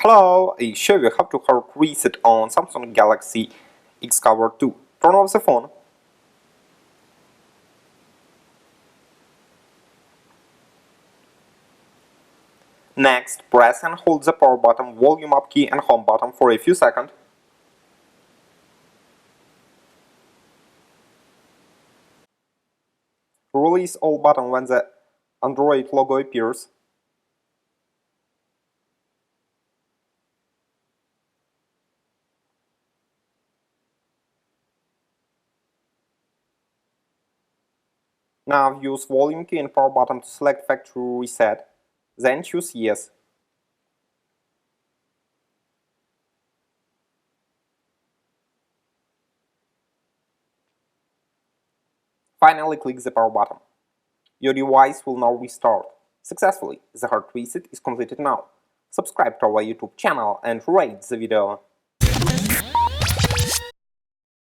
Hello, I show you how to hard reset on Samsung Galaxy Xcover 2. Turn off the phone. Next, press and hold the power button, volume up key and home button for a few seconds. Release all button when the Android logo appears. Now use volume key and power button to select factory reset, then choose yes. Finally click the power button. Your device will now restart successfully. The hard reset is completed now. Subscribe to our YouTube channel and rate the video.